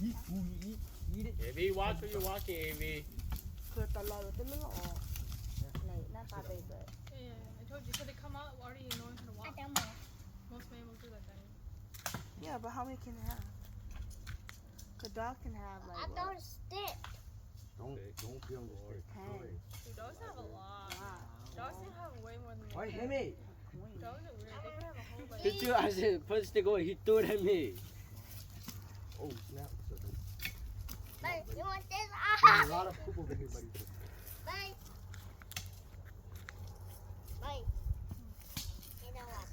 Eat food, you eat it. AV, watch where you're walking, AV. คือตลอดเต้นไม่ออกในหน้าตาเตย Yeah, I told you, because they come out already knowing how to walk. Most mammals do that then. Yeah, but how many can they have? The dog can have like I thought it's stick. Don't feel the stick. Dude, dogs have a lot. Dogs can have way more than Why, we let me? Dogs are weird. They can have a whole He threw, I said, put the stick away. He threw it at me. Oh, snap. But you want this? There's a lot of poop over here, buddy. Bye. Bye. You know what?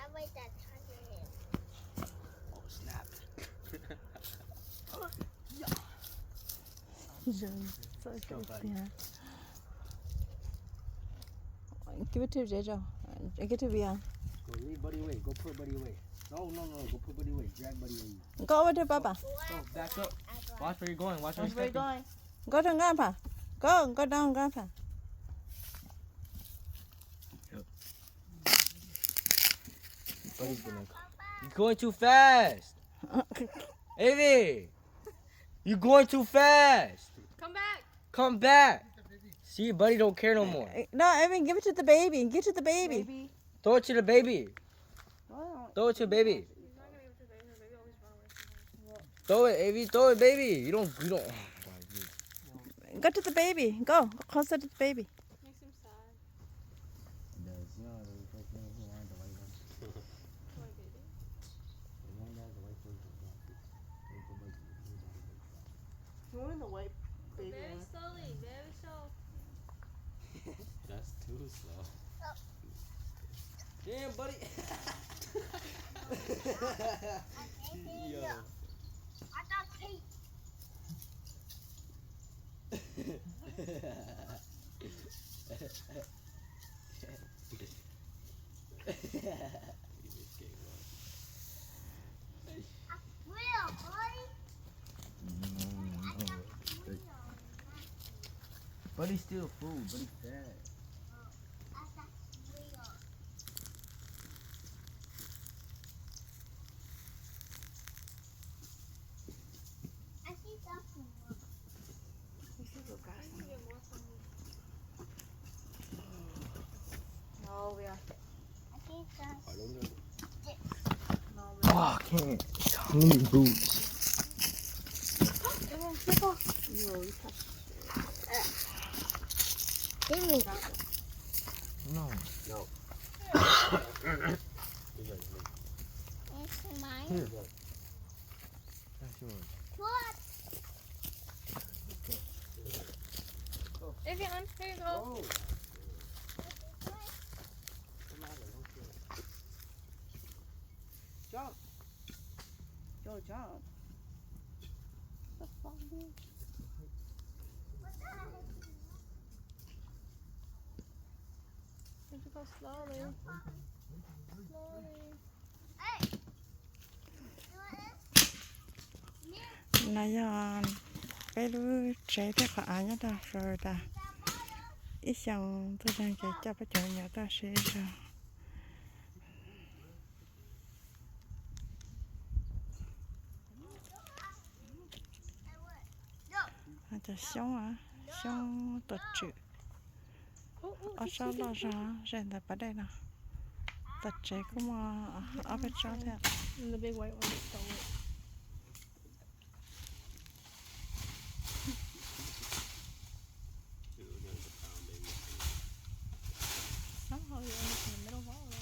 I like that hundred. Oh, snap. So yeah. Give it to Jejo. Give it to Vian. Go leave buddy away. Go put buddy away. No. Go put buddy away. Drag buddy away. Go over to Papa. Go, back up. Watch where you're going. Watch where Where you're you stepping. going? Go to Grandpa. Go down, Grandpa. Buddy's gonna You're going too fast. AV, you're going too fast. Come back. Come back. See, buddy don't care no more. No, Evan, give it to the baby. Give it to the baby. Throw it to the baby. Throw it to the baby. He's not going to give it to the baby. The baby always run away from him. Throw it, AV. Throw it, baby. You don't. Go to the baby. Go closer to the baby. Makes him sad. What, baby? You're in the white baby. Very slowly. Very slow. That's too slow. Damn, buddy. Yo. I got Kate. Real, buddy. Buddy steal food. Buddy fat. I see something. Oh, yeah. I see something. Oh, I can't. I need boots. Give me. No. It's mine. Here. That's yours. What? Evian, here you go. Jump. Yo, jump. The fuck, dude? You have to go slowly. Slowly. Hey. You want this? Nayan. Pero chạy theo khỏi ai nhá ta rồi ta. Ít xong tôi đang chạy cho bắt chọn nhà ta sẽ rồi. Ta sống à, sống tụt chữ. Ở sau đó ra, rồi ta bắt đây nào. Tụt chữ cũng ở bên trong thế. And the big white one is stole it. Somehow you end up in the middle of all of them.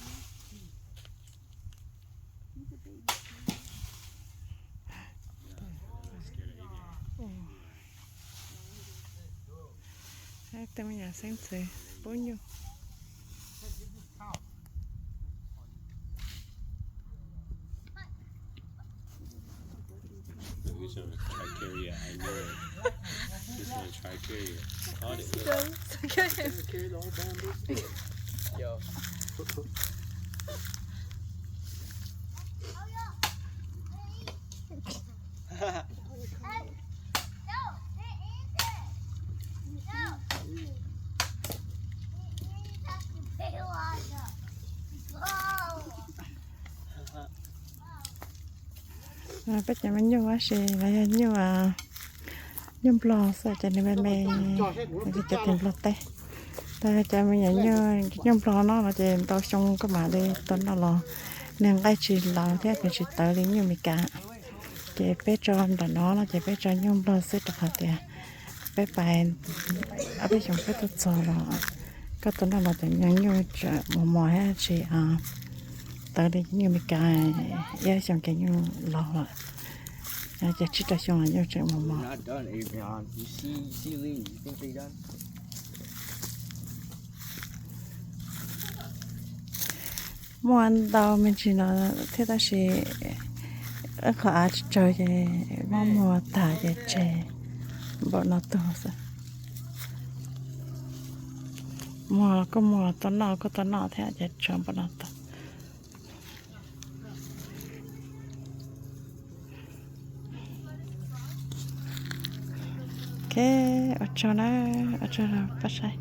Tem nhà sáng sớm, bao nhiêu? He's on a criteria. I know it. He's on a criteria. Caught it. Okay. Yo. bây giờ mình nhung á sẽ là nhung bò sợ cho nên mẹ cho tiền bò té tại cho mình nhung bò nó là chỉ tao xong cái mà đi tao nó là nên cái chỉ là thế cái chỉ tới đến như mình cả chỉ bé cho nó là chỉ bé cho nhung bò sẽ được hạt tiền bé bài ở bên trong cái tao rồi cái tao nó là chỉ nhung mò hay chỉ tới đến như mình cả giờ xong cái nhung lò giờ chỉ cho xong là nhung chỉ mò Not done, Adrian. You see Lee. You think they done? muốn đâu mình chỉ nói thế đó là ở khó chơi cái mong mua thả cái chè bọn nó to rồi mua có mua tao nó thế cái chè bọn nó to cái ở chỗ nó bắt sai